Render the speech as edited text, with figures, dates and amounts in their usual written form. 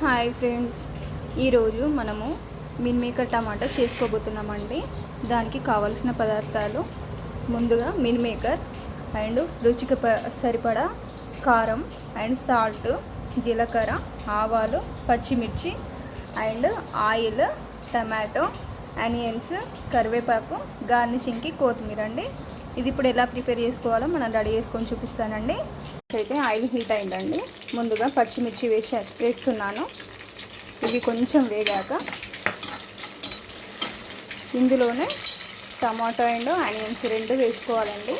Hi friends, ఈరోజు మనము meal maker టమాటా చేసుకోబోతున్నామండి. దానికి కావలసిన పదార్థాలు ముందుగా మిల్ మేకర్ అండ్ రుచికి సరిపడా కారం అండ్ సాల్ట్, జీలకర్ర, ఆవాలు, పచ్చిమిర్చి అండ్ ఆయిల్, టమాటో, ఆనియన్స్, కరివేపాకు, గార్నిషింగ్కి కొత్తిమీర అండి. ఇది ఇప్పుడు ఎలా ప్రిపేర్ చేసుకోవాలో మనం రెడీ చేసుకొని చూపిస్తానండి. అయితే ఆయిల్ హీట్ అయిందండి. ముందుగా పచ్చిమిర్చి వేస్తున్నాను. ఇవి కొంచెం వేగాక ఇందులోనే టమాటో అండ్ ఆనియన్స్ రెండు వేసుకోవాలండి.